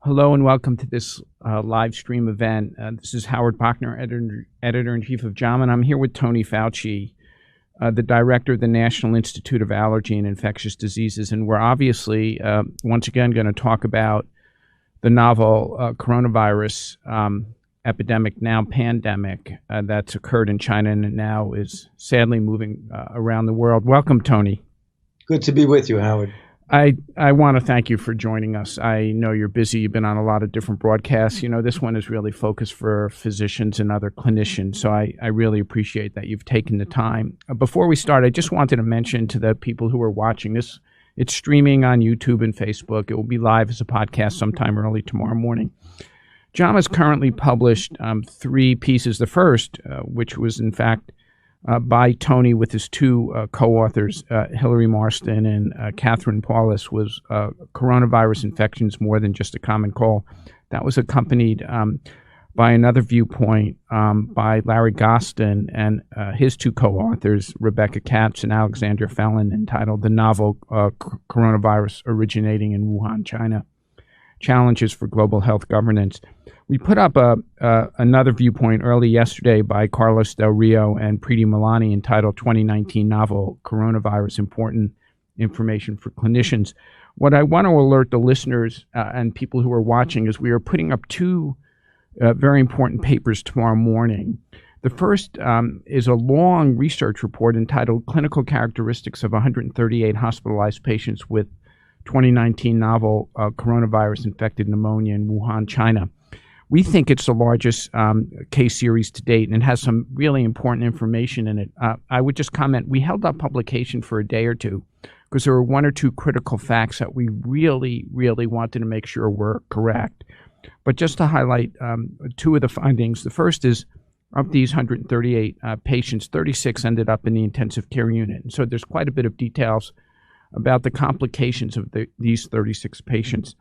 Hello and welcome to this live stream event. This is Howard Bachner, Editor-in-Chief of JAMA, and I'm here with Tony Fauci, the Director of the National Institute of Allergy and Infectious Diseases. And we're obviously, once again, going to talk about the novel coronavirus epidemic, now pandemic, that's occurred in China and now is sadly moving around the world. Welcome, Tony. Good to be with you, Howard. I want to thank you for joining us. I know you're busy. You've been on a lot of different broadcasts. You know, this one is really focused for physicians and other clinicians. So I really appreciate that you've taken the time. Before we start, I just wanted to mention to the people who are watching this, it's streaming on YouTube and Facebook. It will be live as a podcast sometime early tomorrow morning. JAMA has currently published 3 pieces. The first, which was in fact by Tony with his 2 co-authors, Hilary Marston and Catherine Paulus, was coronavirus infections more than just a common cold. That was accompanied by another viewpoint by Larry Gostin and his 2 co-authors, Rebecca Katz and Alexandra Fallon, entitled The Novel Coronavirus Originating in Wuhan, China, Challenges for Global Health Governance. We put up another viewpoint early yesterday by Carlos Del Rio and Preeti Malani entitled 2019 Novel Coronavirus Important Information for Clinicians. What I want to alert the listeners and people who are watching is we are putting up 2 very important papers tomorrow morning. The first is a long research report entitled Clinical Characteristics of 138 Hospitalized Patients with 2019 Novel Coronavirus Infected Pneumonia in Wuhan, China. We think it's the largest case series to date, and it has some really important information in it. I would just comment, we held up publication for a day or two because there were 1 or 2 critical facts that we really, really wanted to make sure were correct. But just to highlight 2 of the findings, the first is of these 138 patients, 36 ended up in the intensive care unit. And so there's quite a bit of details about the complications of these 36 patients.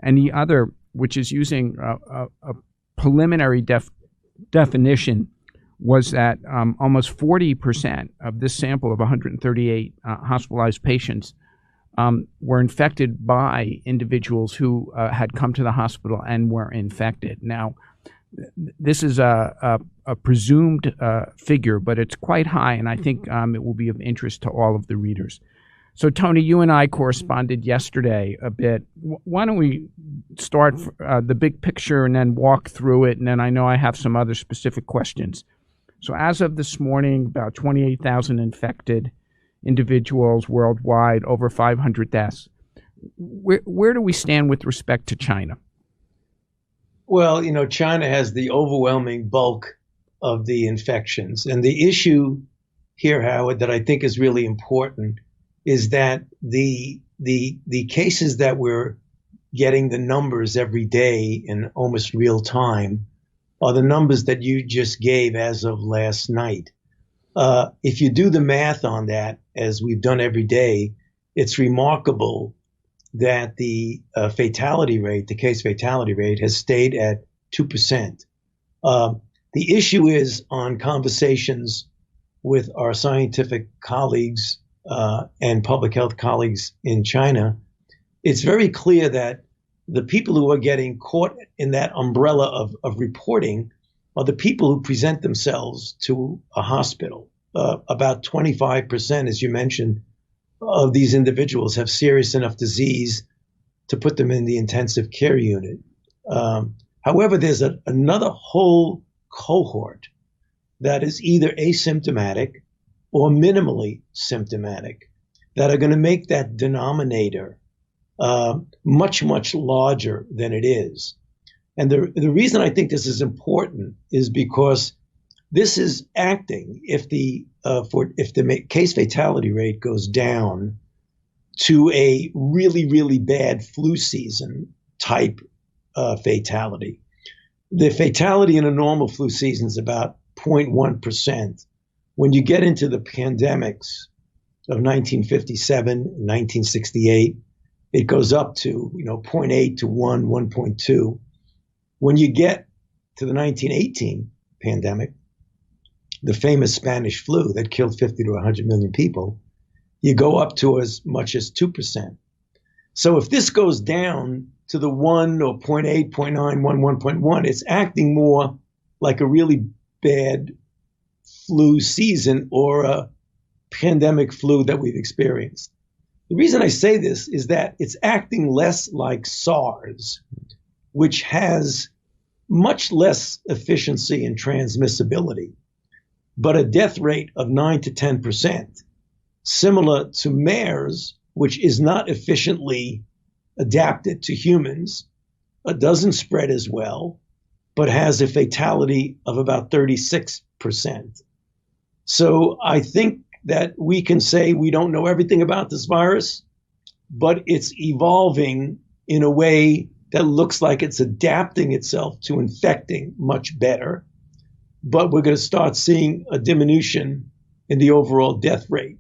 And the other, which is using a preliminary definition, was that almost 40% of this sample of 138 hospitalized patients were infected by individuals who had come to the hospital and were infected. Now, this is a presumed figure, but it's quite high, and I think it will be of interest to all of the readers. So, Tony, you and I corresponded yesterday a bit. Why don't we start the big picture and then walk through it, and then I know I have some other specific questions. So as of this morning, about 28,000 infected individuals worldwide, over 500 deaths. Where do we stand with respect to China? Well, you know, China has the overwhelming bulk of the infections. And the issue here, Howard, that I think is really important is that the cases that we're getting the numbers every day in almost real time are the numbers that you just gave as of last night. If you do the math on that, as we've done every day, it's remarkable that the fatality rate, the case fatality rate, has stayed at 2%. The issue is on conversations with our scientific colleagues and public health colleagues in China, it's very clear that the people who are getting caught in that umbrella of reporting are the people who present themselves to a hospital. About 25%, as you mentioned, of these individuals have serious enough disease to put them in the intensive care unit. However, there's another whole cohort that is either asymptomatic or minimally symptomatic that are going to make that denominator much, much larger than it is. And the reason I think this is important is because this is acting, if the case fatality rate goes down to a really, really bad flu season type fatality. The fatality in a normal flu season is about 0.1%. When you get into the pandemics of 1957, 1968, it goes up to 0.8 to 1, 1.2. When you get to the 1918 pandemic, the famous Spanish flu that killed 50 to 100 million people, you go up to as much as 2%. So if this goes down to the 1 or 0.8, 0.9, 1.1. It's acting more like a really bad flu season or a pandemic flu that we've experienced. The reason I say this is that it's acting less like SARS, which has much less efficiency and transmissibility, but a death rate of 9 to 10%, similar to MERS, which is not efficiently adapted to humans, doesn't spread as well, but has a fatality of about 36%. So I think that we can say we don't know everything about this virus, but it's evolving in a way that looks like it's adapting itself to infecting much better. But we're going to start seeing a diminution in the overall death rate.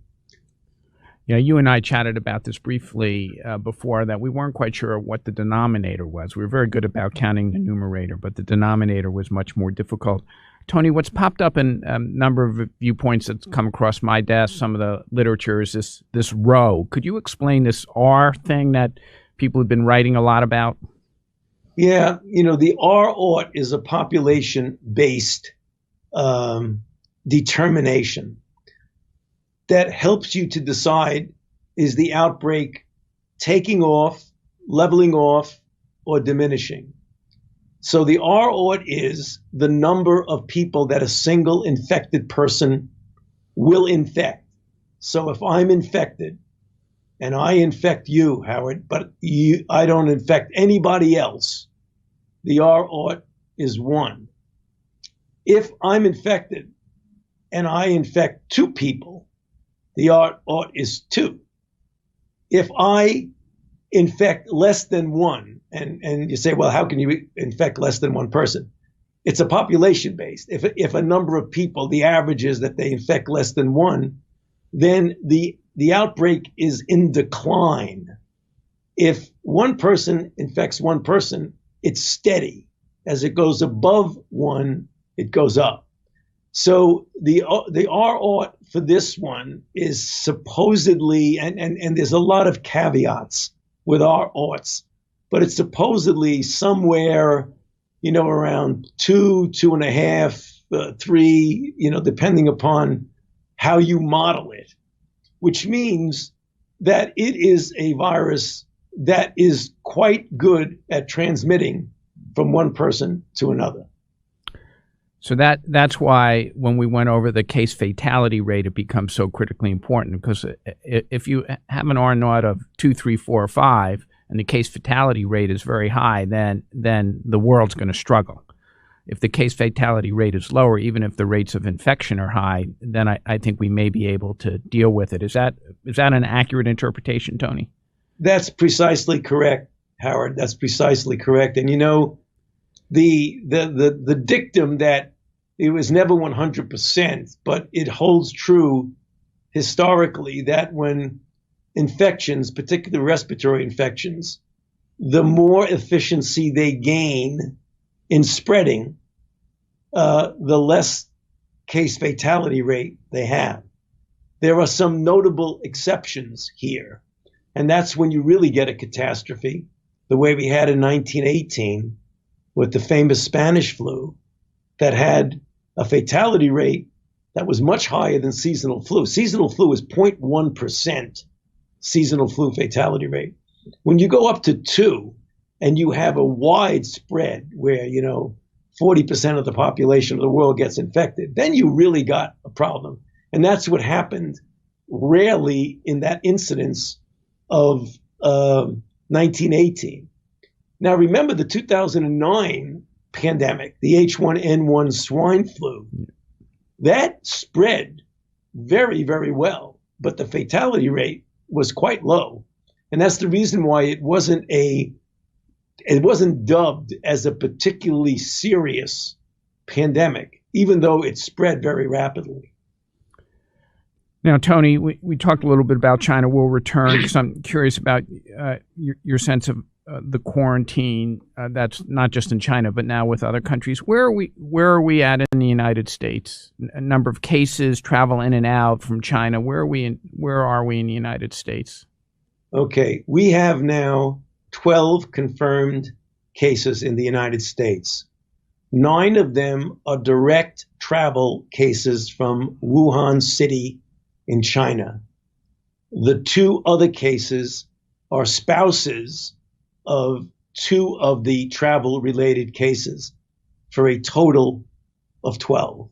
Yeah, you and I chatted about this briefly before, that we weren't quite sure what the denominator was. We were very good about counting the numerator, but the denominator was much more difficult. Tony, what's popped up in a number of viewpoints that's come across my desk, some of the literature, is this rho. Could you explain this R thing that people have been writing a lot about? Yeah, the R-ORT is a population-based determination that helps you to decide, is the outbreak taking off, leveling off, or diminishing. So the R-ORT is the number of people that a single infected person will infect. So if I'm infected and I infect you, Howard, but I don't infect anybody else, the R-ORT is 1. If I'm infected and I infect 2 people, the R-ORT is 2. If I infect less than 1, and you say, well, how can you infect less than 1 person? It's a population based. If a number of people, the average is that they infect less than 1, then the outbreak is in decline. If 1 person infects 1 person, it's steady. As it goes above 1, it goes up. So the R-ORT for this one is supposedly, and there's a lot of caveats with R-ORTs, but it's supposedly somewhere, around 2, 2.5, 3, depending upon how you model it, which means that it is a virus that is quite good at transmitting from one person to another. So that's why when we went over the case fatality rate, it becomes so critically important, because if you have an R-naught of 2, 3, 4, or 5, and the case fatality rate is very high, then the world's going to struggle. If the case fatality rate is lower, even if the rates of infection are high, then I think we may be able to deal with it. Is that an accurate interpretation, Tony? That's precisely correct, Howard. That's precisely correct. And the dictum that it was never 100%, but it holds true historically, that when infections, particularly respiratory infections, the more efficiency they gain in spreading, the less case fatality rate they have. There are some notable exceptions here, and that's when you really get a catastrophe, the way we had in 1918 with the famous Spanish flu, that had a fatality rate that was much higher than seasonal flu. Seasonal flu is 0.1% seasonal flu fatality rate. When you go up to 2 and you have a wide spread where, 40% of the population of the world gets infected, then you really got a problem. And that's what happened rarely in that incidence of 1918. Now, remember the 2009 pandemic, the H1N1 swine flu, that spread very, very well, but the fatality rate was quite low. And that's the reason why it wasn't dubbed as a particularly serious pandemic, even though it spread very rapidly. Now, Tony, we talked a little bit about China. We'll return, because I'm curious about your sense of the quarantine. That's not just in China, but now with other countries. Where are we at in the United States? A number of cases, travel in and out from China. Where are we in the United States? Okay, we have now 12 confirmed cases in the United States. 9 of them are direct travel cases from Wuhan City in China. The 2 other cases are spouses of 2 of the travel-related cases, for a total of 12.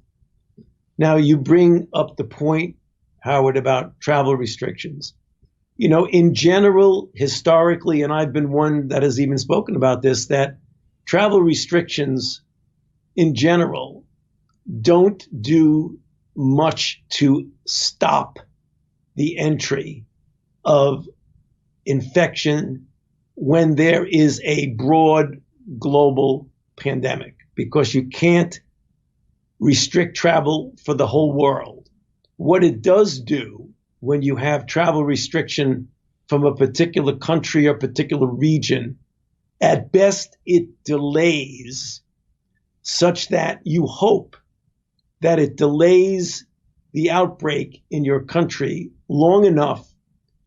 Now, you bring up the point, Howard, about travel restrictions. You know, in general, historically, and I've been one that has even spoken about this, that travel restrictions in general don't do much to stop the entry of infection when there is a broad global pandemic, because you can't restrict travel for the whole world. What it does do when you have travel restriction from a particular country or particular region, at best it delays such that you hope that it delays the outbreak in your country long enough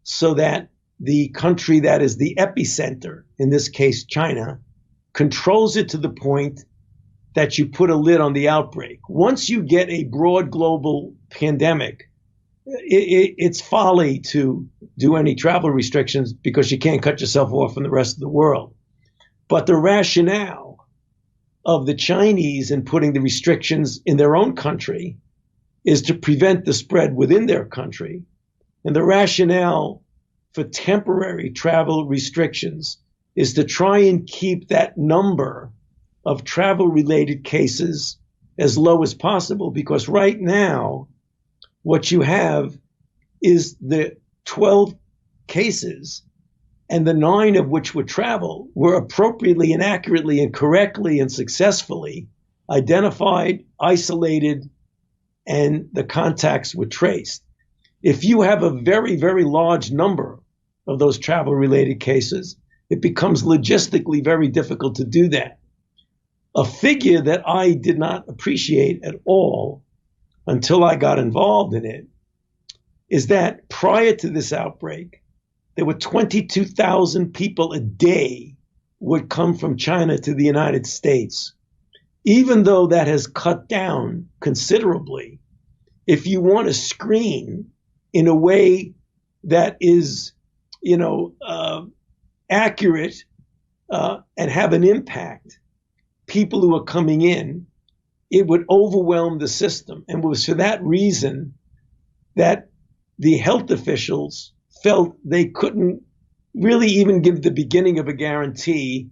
so that the country that is the epicenter, in this case China, controls it to the point that you put a lid on the outbreak. Once you get a broad global pandemic, it's folly to do any travel restrictions because you can't cut yourself off from the rest of the world. But the rationale of the Chinese in putting the restrictions in their own country is to prevent the spread within their country. And the rationale for temporary travel restrictions is to try and keep that number of travel-related cases as low as possible, because right now, what you have is the 12 cases, and the 9 of which were travel were appropriately and accurately and correctly and successfully identified, isolated, and the contacts were traced. If you have a very, very large number of those travel-related cases, it becomes logistically very difficult to do that. A figure that I did not appreciate at all until I got involved in it is that prior to this outbreak, there were 22,000 people a day would come from China to the United States. Even though that has cut down considerably, if you want to screen in a way that is, accurate and have an impact, people who are coming in, it would overwhelm the system. And it was for that reason that the health officials felt they couldn't really even give the beginning of a guarantee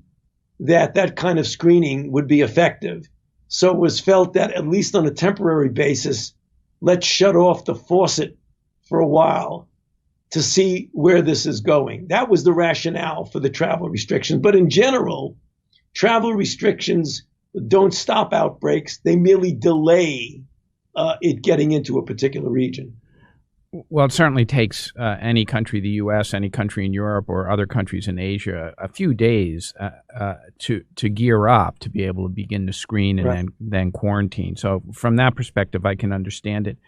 that that kind of screening would be effective. So it was felt that, at least on a temporary basis, let's shut off the faucet for a while to see where this is going. That was the rationale for the travel restrictions. But in general, travel restrictions don't stop outbreaks. They merely delay it getting into a particular region. Well, it certainly takes any country, the U.S., any country in Europe, or other countries in Asia, a few days to gear up to be able to begin to screen and then quarantine. So from that perspective, I can understand it.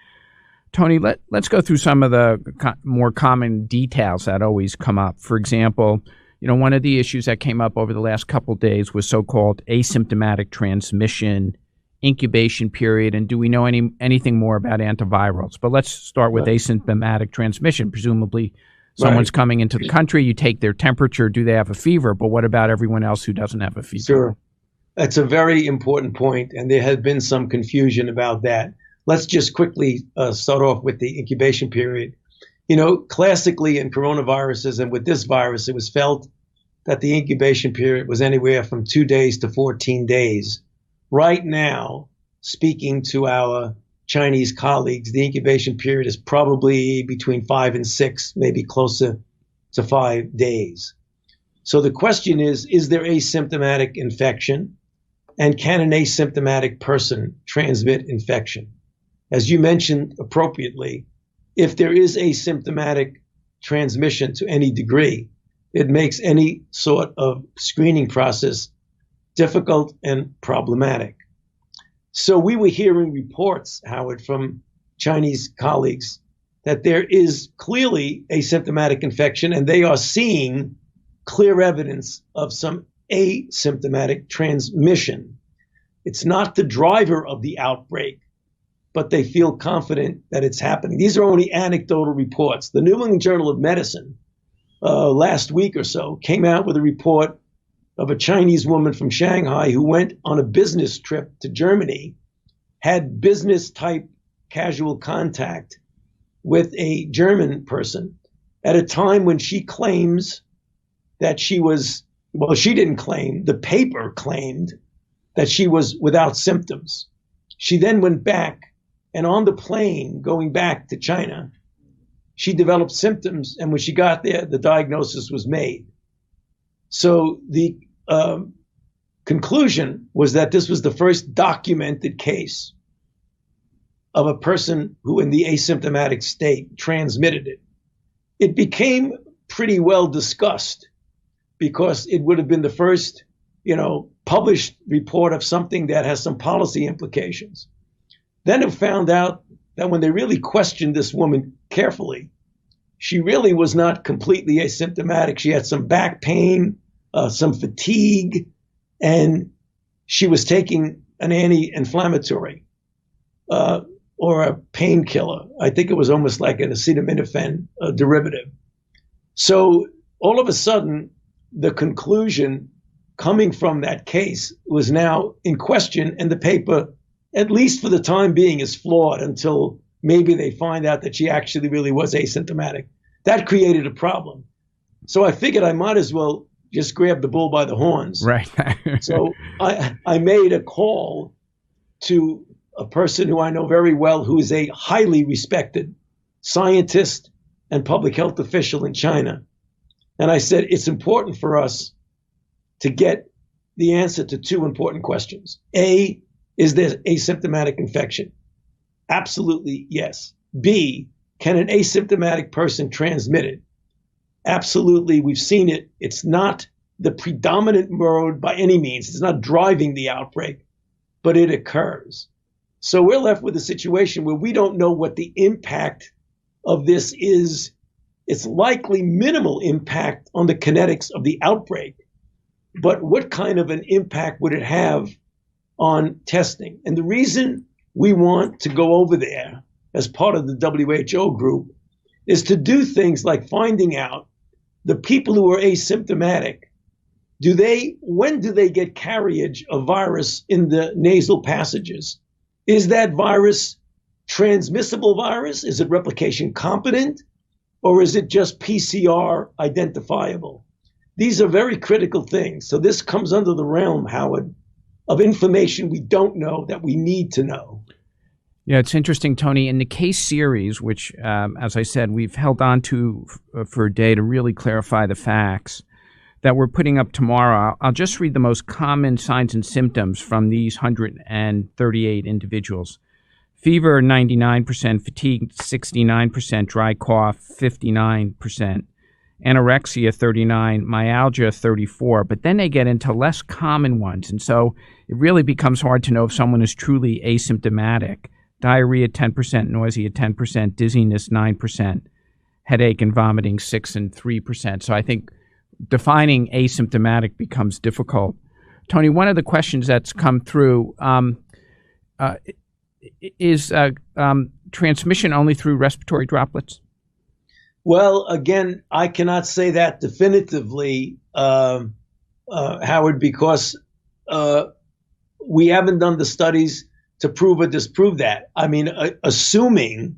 Tony, let's go through some of the more common details that always come up. For example, one of the issues that came up over the last couple of days was so-called asymptomatic transmission, incubation period, and do we know anything more about antivirals? But let's start with asymptomatic transmission. Presumably, someone's coming into the country, you take their temperature, do they have a fever? But what about everyone else who doesn't have a fever? Sure. That's a very important point, and there has been some confusion about that. Let's just quickly start off with the incubation period. Classically in coronaviruses and with this virus, it was felt that the incubation period was anywhere from 2 days to 14 days. Right now, speaking to our Chinese colleagues, the incubation period is probably between 5 and 6, maybe closer to 5 days. So the question is there asymptomatic infection? And can an asymptomatic person transmit infection? As you mentioned appropriately, if there is asymptomatic transmission to any degree, it makes any sort of screening process difficult and problematic. So we were hearing reports, Howard, from Chinese colleagues that there is clearly asymptomatic infection, and they are seeing clear evidence of some asymptomatic transmission. It's not the driver of the outbreak, but they feel confident that it's happening. These are only anecdotal reports. The New England Journal of Medicine last week or so came out with a report of a Chinese woman from Shanghai who went on a business trip to Germany, had business type casual contact with a German person at a time when she claims that she was, well, she didn't claim, the paper claimed that she was without symptoms. She then went back, and on the plane going back to China, she developed symptoms, and when she got there, the diagnosis was made. So the conclusion was that this was the first documented case of a person who in the asymptomatic state transmitted it. It became pretty well discussed because it would have been the first, published report of something that has some policy implications. Then it found out that when they really questioned this woman carefully, she really was not completely asymptomatic. She had some back pain, some fatigue, and she was taking an anti-inflammatory or a painkiller. I think it was almost like an acetaminophen derivative. So all of a sudden, the conclusion coming from that case was now in question, and the paper, at least for the time being, is flawed until maybe they find out that she actually really was asymptomatic. That created a problem. So I figured I might as well just grab the bull by the horns. Right. So I made a call to a person who I know very well, who is a highly respected scientist and public health official in China. And I said, it's important for us to get the answer to two important questions. A, is there asymptomatic infection? Absolutely, yes. B, can an asymptomatic person transmit it? Absolutely, we've seen it. It's not the predominant mode by any means. It's not driving the outbreak, but it occurs. So we're left with a situation where we don't know what the impact of this is. It's likely minimal impact on the kinetics of the outbreak, but what kind of an impact would it have on testing? And the reason we want to go over there as part of the WHO group is to do things like finding out the people who are asymptomatic, when do they get carriage of virus in the nasal passages? Is that virus transmissible virus? Is it replication competent? Or is it just PCR identifiable? These are very critical things. So this comes under the realm, Howard, of information we don't know that we need to know. Yeah, it's interesting, Tony. In the case series, which, as I said, we've held on to for a day to really clarify the facts that we're putting up tomorrow, I'll just read the most common signs and symptoms from these 138 individuals. Fever, 99%, fatigue, 69%, dry cough, 59%, anorexia, 39%, myalgia, 34%, but then they get into less common ones. And so it really becomes hard to know if someone is truly asymptomatic. Diarrhea, 10%, nausea, 10%, dizziness, 9%, headache and vomiting, 6% and 3%. So I think defining asymptomatic becomes difficult. Tony, one of the questions that's come through is transmission only through respiratory droplets? Well, again, I cannot say that definitively, Howard, because we haven't done the studies to prove or disprove that. I mean, assuming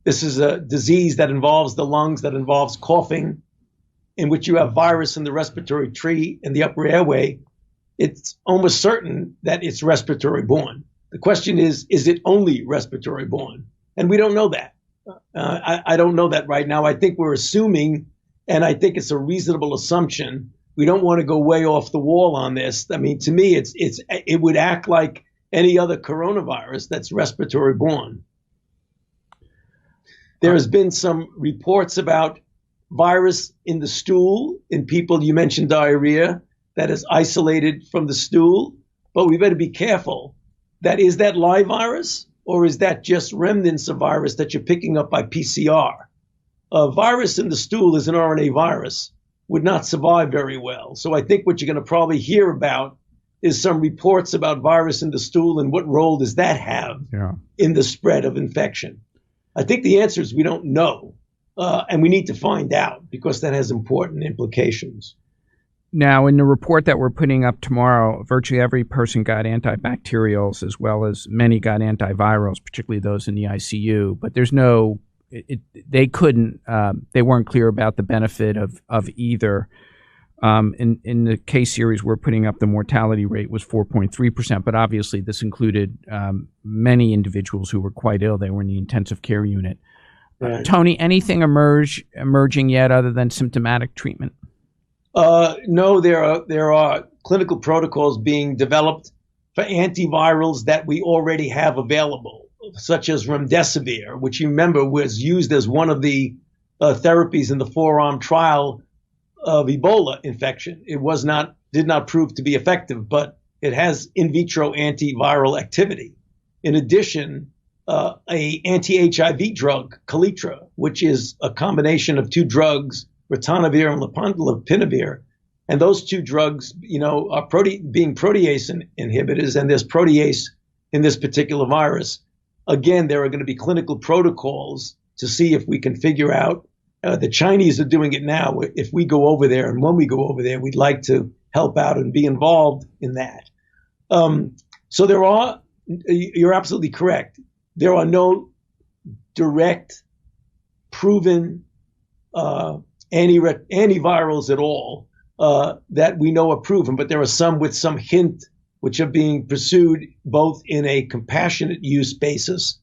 this is a disease that involves the lungs, that involves coughing, in which you have virus in the respiratory tree in the upper airway, it's almost certain that it's respiratory borne. The question is it only respiratory borne? And we don't know that. I don't know that right now. I think we're assuming, and I think it's a reasonable assumption. We don't want to go way off the wall on this. I mean, to me, it would act like any other coronavirus that's respiratory borne. There has been some reports about virus in the stool in people. You mentioned diarrhea that is isolated from the stool, but we better be careful. Is that live virus, or is that just remnants of virus that you're picking up by PCR? A virus in the stool is an RNA virus. would not survive very well. So I think what you're going to probably hear about is some reports about virus in the stool and what role does that have in the spread of infection. I think the answer is we don't know, and we need to find out because that has important implications. Now, in the report that we're putting up tomorrow, virtually every person got antibacterials as well as many got antivirals, particularly those in the ICU. But there's no, they weren't clear about the benefit of either. In the case series we're putting up, the mortality rate was 4.3%, but obviously this included many individuals who were quite ill. They were in the intensive care unit. Right. Tony, anything emerging yet other than symptomatic treatment? No, there are clinical protocols being developed for antivirals that we already have available, such as remdesivir, which you remember was used as one of the therapies in the 4-arm trial of Ebola infection. It did not prove to be effective, but it has in vitro antiviral activity. In addition, a anti-HIV drug, Kaletra, which is a combination of two drugs, ritonavir and lopinavir, and those two drugs, are being protease inhibitors, and there's protease in this particular virus. Again, there are going to be clinical protocols to see if we can figure out. The Chinese are doing it now. If we go over there, and when we go over there, we'd like to help out and be involved in that. So you're absolutely correct. There are no direct, proven antivirals at all that we know are proven, but there are some with some hint which are being pursued both in a compassionate use basis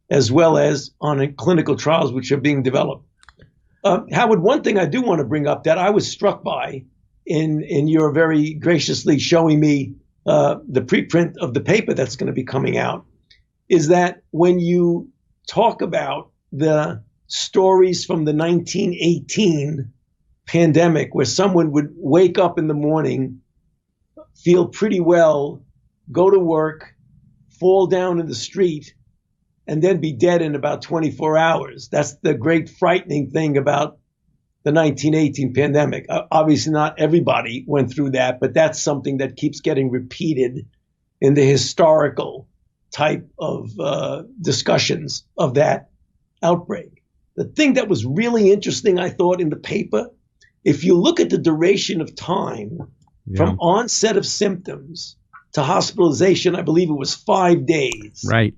as well as on clinical trials which are being developed. Howard, one thing I do want to bring up that I was struck by in your very graciously showing me the preprint of the paper that's going to be coming out is that when you talk about the stories from the 1918 pandemic where someone would wake up in the morning, feel pretty well, go to work, fall down in the street, and then be dead in about 24 hours. That's the great frightening thing about the 1918 pandemic. Obviously, not everybody went through that, but that's something that keeps getting repeated in the historical type of discussions of that outbreak. The thing that was really interesting, I thought, in the paper, if you look at the duration of time from onset of symptoms to hospitalization, I believe it was 5 days. Right.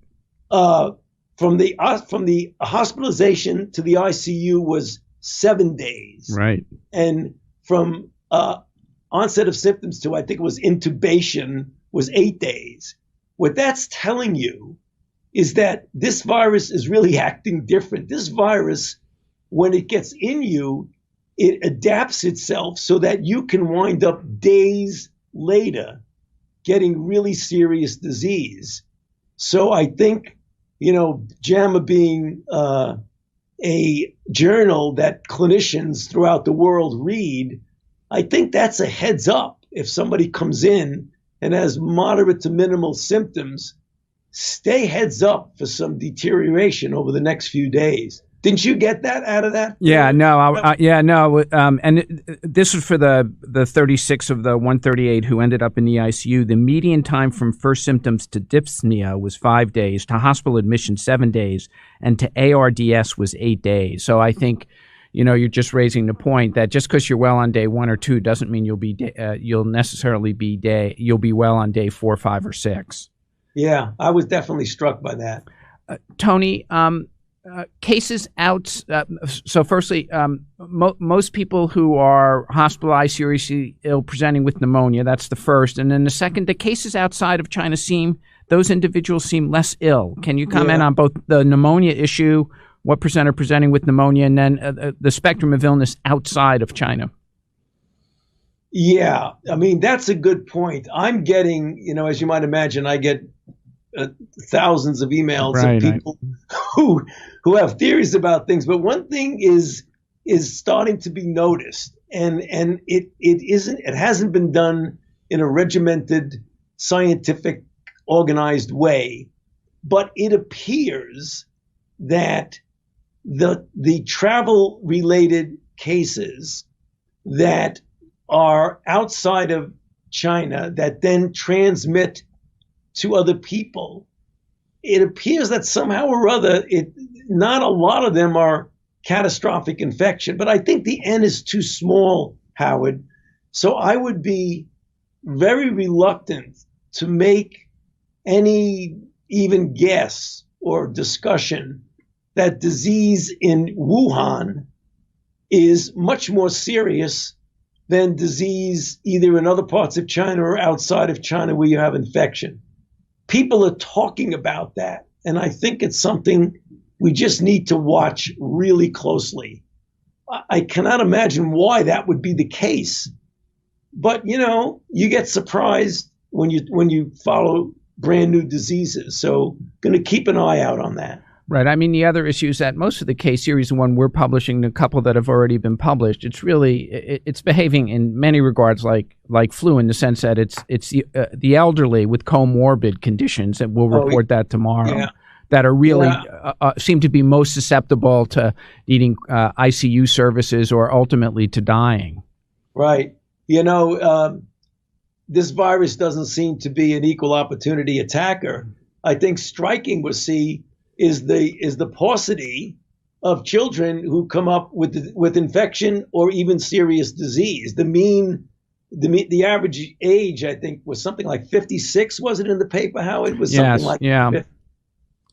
From the hospitalization to the ICU was 7 days. Right. And from onset of symptoms to, I think it was intubation, was 8 days. What that's telling you is that this virus is really acting different. This virus, when it gets in you, it adapts itself so that you can wind up days later getting really serious disease. So I think, JAMA being a journal that clinicians throughout the world read, I think that's a heads up. If somebody comes in and has moderate to minimal symptoms, stay heads up for some deterioration over the next few days. Didn't you get that out of that? Yeah, no. And this was for the 36 of the 138 who ended up in the ICU. The median time from first symptoms to dyspnea was 5 days, to hospital admission 7 days, and to ARDS was 8 days. So I think, you're just raising the point that just because you're well on day 1 or 2 doesn't mean you'll be well on day 4, 5, or 6. Yeah, I was definitely struck by that. Tony, cases out. So firstly, most people who are hospitalized seriously ill presenting with pneumonia, that's the first. And then the second, the cases outside of China those individuals seem less ill. Can you comment on both the pneumonia issue, what percent are presenting with pneumonia, and then the spectrum of illness outside of China? Yeah, I mean, that's a good point. I'm getting, as you might imagine, I get thousands of emails of people who have theories about things. But one thing is starting to be noticed, and it hasn't been done in a regimented, scientific, organized way. But it appears that the travel related cases that are outside of China that then transmit to other people, it appears that somehow or other, not a lot of them are catastrophic infection, but I think the N is too small, Howard. So I would be very reluctant to make any even guess or discussion that disease in Wuhan is much more serious than disease either in other parts of China or outside of China where you have infection. People are talking about that, and I think it's something we just need to watch really closely. I cannot imagine why that would be the case, but you get surprised when you follow brand new diseases. So, going to keep an eye out on that. Right. I mean, the other issue is that most of the case series, the one we're publishing, the couple that have already been published, it's behaving in many regards like flu, in the sense that it's the elderly with comorbid conditions, and we'll report that tomorrow, that are really seem to be most susceptible to needing ICU services or ultimately to dying. Right. This virus doesn't seem to be an equal opportunity attacker. I think striking was is the paucity of children who come up with infection or even serious disease. The average age, I think, was something like 56. Was it in the paper, Howard? It was something like 50.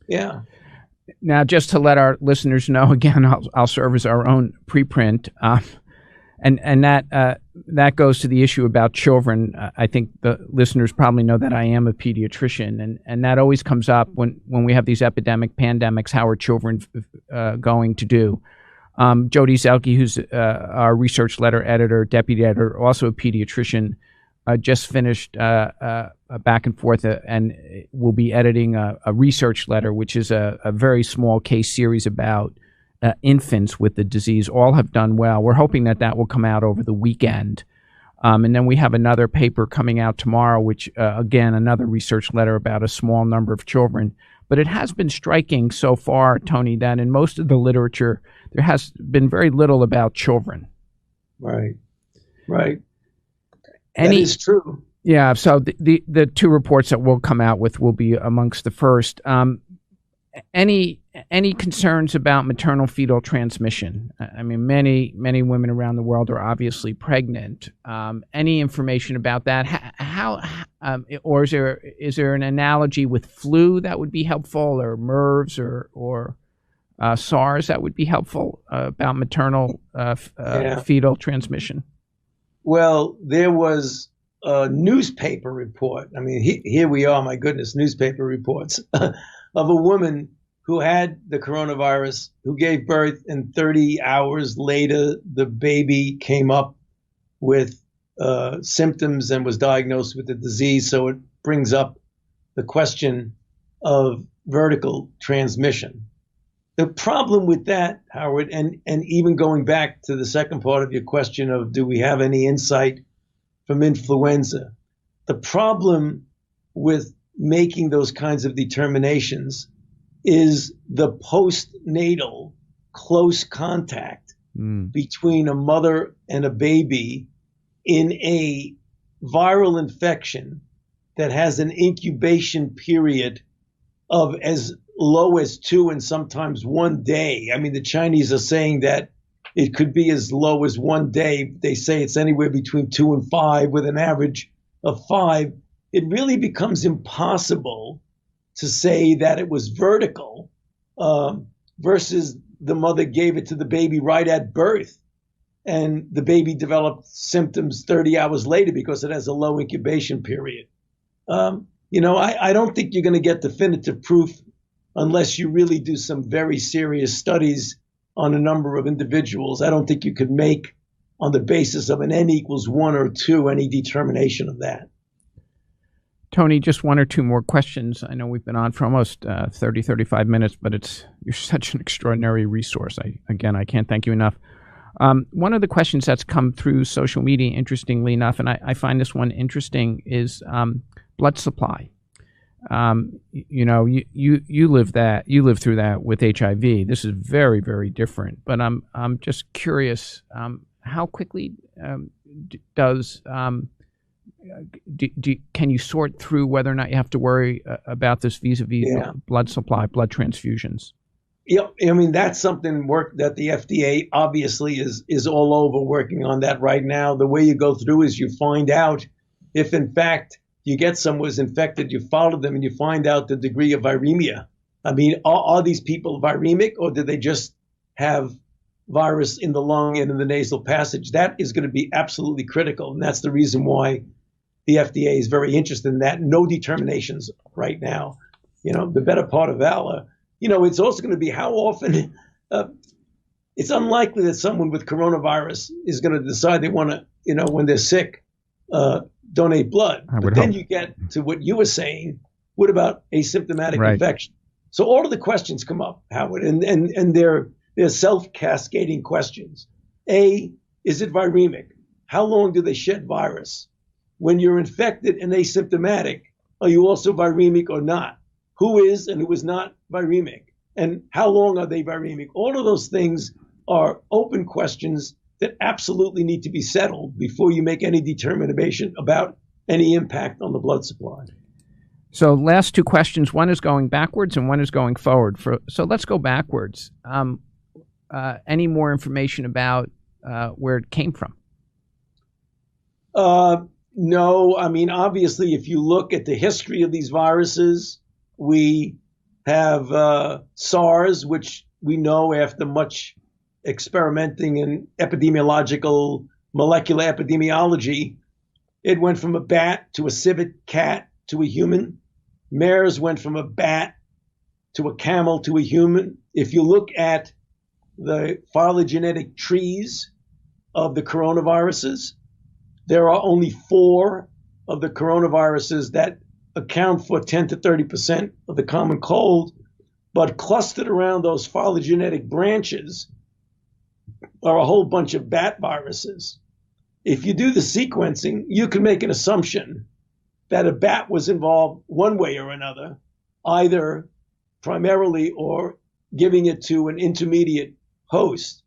Yeah. Now, just to let our listeners know, again, I'll serve as our own preprint, and that goes to the issue about children. I think the listeners probably know that I am a pediatrician, and that always comes up when we have these pandemics. How are children going to do? Jody Zelke, who's our research letter editor, deputy editor, also a pediatrician, just finished a back and forth and will be editing a research letter, which is a very small case series about infants with the disease. All have done well. We're hoping that will come out over the weekend. And then we have another paper coming out tomorrow, which, again, another research letter about a small number of children. But it has been striking so far, Tony, that in most of the literature, there has been very little about children. Right. That is true. Yeah. So the two reports that we'll come out with will be amongst the first. Any concerns about maternal fetal transmission? I mean, many women around the world are obviously pregnant. Any information about that? Or is there an analogy with flu that would be helpful, or MERS or SARS that would be helpful about maternal fetal transmission? Well, there was a newspaper report. I mean, here we are, my goodness, newspaper reports of a woman who had the coronavirus, who gave birth, and 30 hours later, the baby came up with symptoms and was diagnosed with the disease. So it brings up the question of vertical transmission. The problem with that, Howard, and even going back to the second part of your question of do we have any insight from influenza, the problem with making those kinds of determinations is the postnatal close contact between a mother and a baby in a viral infection that has an incubation period of as low as 2 and sometimes 1 day. I mean, the Chinese are saying that it could be as low as 1 day. They say it's anywhere between 2 and 5 with an average of 5. It really becomes impossible to say that it was vertical versus the mother gave it to the baby right at birth and the baby developed symptoms 30 hours later because it has a low incubation period. I don't think you're going to get definitive proof unless you really do some very serious studies on a number of individuals. I don't think you could make, on the basis of an N equals 1 or 2, any determination of that. Tony, just one or two more questions. I know we've been on for almost 30, 35 minutes, but you're such an extraordinary resource. I can't thank you enough. One of the questions that's come through social media, interestingly enough, and I find this one interesting, is blood supply. You live through that with HIV. This is very, very different. But I'm just curious how quickly does can you sort through whether or not you have to worry about this vis-a-vis blood supply, blood transfusions? Yeah, I mean, that's something work that the FDA obviously is all over working on that right now. The way you go through is you find out if in fact you get someone who's infected, you follow them and you find out the degree of viremia. I mean, are these people viremic, or did they just have virus in the lung and in the nasal passage? That is going to be absolutely critical. And that's the reason why the FDA is very interested in that. No determinations right now. The better part of valor. It's also going to be how often. It's unlikely that someone with coronavirus is going to decide they want to, when they're sick, donate blood. But then you get to what you were saying. What about asymptomatic infection? So all of the questions come up, Howard, and they're self-cascading questions. A, is it viremic? How long do they shed virus? When you're infected and asymptomatic, are you also viremic or not? Who is and who is not viremic? And how long are they viremic? All of those things are open questions that absolutely need to be settled before you make any determination about any impact on the blood supply. So last two questions. One is going backwards and one is going forward. So let's go backwards. Any more information about where it came from? No. I mean, obviously, if you look at the history of these viruses, we have SARS, which we know after much experimenting in epidemiological molecular epidemiology, it went from a bat to a civet cat to a human. MERS went from a bat to a camel to a human. If you look at the phylogenetic trees of the coronaviruses, there are only 4 of the coronaviruses that account for 10 to 30% of the common cold, but clustered around those phylogenetic branches are a whole bunch of bat viruses. If you do the sequencing, you can make an assumption that a bat was involved one way or another, either primarily or giving it to an intermediate host.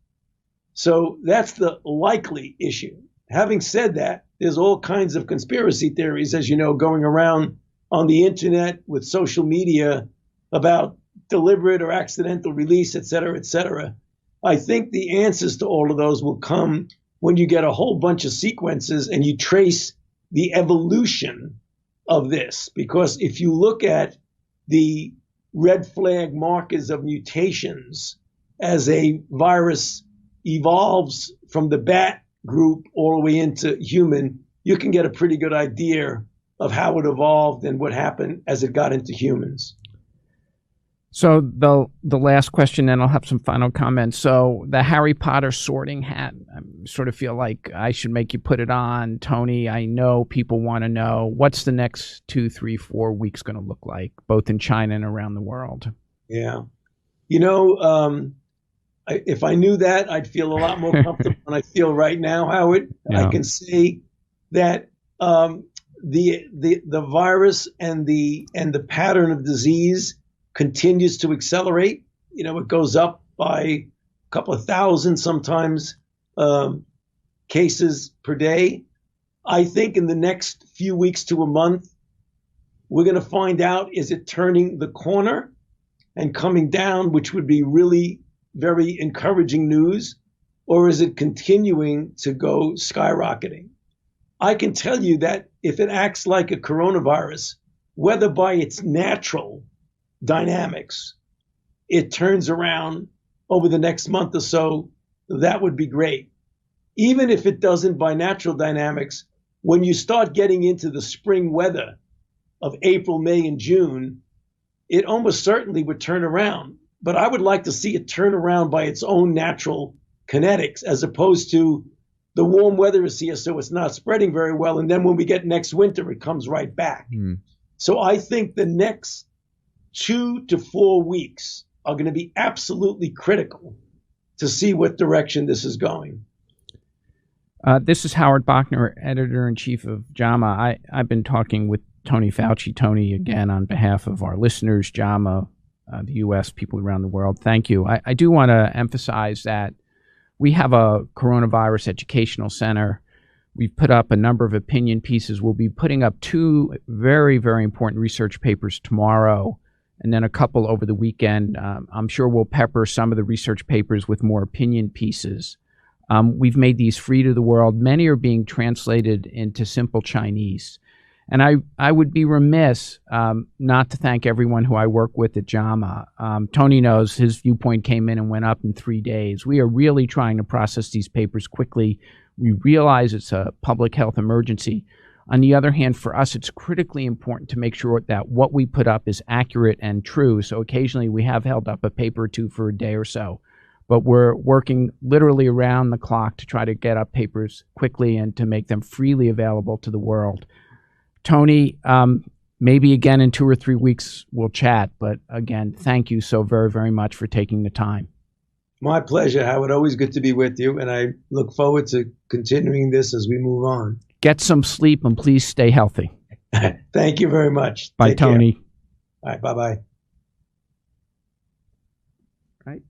So that's the likely issue. Having said that, there's all kinds of conspiracy theories, as you know, going around on the internet with social media about deliberate or accidental release, et cetera, et cetera. I think the answers to all of those will come when you get a whole bunch of sequences and you trace the evolution of this. Because if you look at the red flag markers of mutations as a virus evolves from the bat group all the way into human, you can get a pretty good idea of how it evolved and what happened as it got into humans. So the last question, then I'll have some final comments. So the Harry Potter sorting hat, I sort of feel like I should make you put it on. Tony, I know people want to know, what's the next 2, 3, 4 weeks going to look like, both in China and around the world? Yeah. If I knew that, I'd feel a lot more comfortable than I feel right now, Howard. Yeah. I can say that the virus and the pattern of disease continues to accelerate. It goes up by a couple of thousand, sometimes cases per day. I think in the next few weeks to a month, we're going to find out, is it turning the corner and coming down, which would be really very encouraging news, or is it continuing to go skyrocketing? I can tell you that if it acts like a coronavirus, whether by its natural dynamics, it turns around over the next month or so, that would be great. Even if it doesn't by natural dynamics, when you start getting into the spring weather of April, May, and June, it almost certainly would turn around. But I would like to see it turn around by its own natural kinetics, as opposed to the warm weather is here, so it's not spreading very well. And then when we get next winter, it comes right back. So I think the next 2 to 4 weeks are going to be absolutely critical to see what direction this is going. This is Howard Bachner, editor-in-chief of JAMA. I've been talking with Tony Fauchi. Tony, again, on behalf of our listeners, JAMA, the U.S., people around the world, thank you. I do want to emphasize that We have a coronavirus educational center. We've put up a number of opinion pieces. We'll be putting up 2 very, very important research papers tomorrow, and then a couple over the weekend. I'm sure we'll pepper some of the research papers with more opinion pieces. We've made these free to the world. Many are being translated into simple Chinese. And I would be remiss not to thank everyone who I work with at JAMA. Tony knows his viewpoint came in and went up in 3 days. We are really trying to process these papers quickly. We realize it's a public health emergency. On the other hand, for us, it's critically important to make sure that what we put up is accurate and true. So occasionally we have held up a paper or 2 for a day or so. But we're working literally around the clock to try to get up papers quickly and to make them freely available to the world. Tony, maybe again in 2 or 3 weeks we'll chat. But again, thank you so very, very much for taking the time. My pleasure, Howard. Always good to be with you. And I look forward to continuing this as we move on. Get some sleep and please stay healthy. Thank you very much. Bye, Take care. Tony. All right. Bye-bye. Right.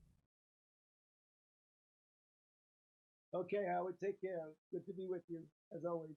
Okay, Howard. Take care. Good to be with you, as always.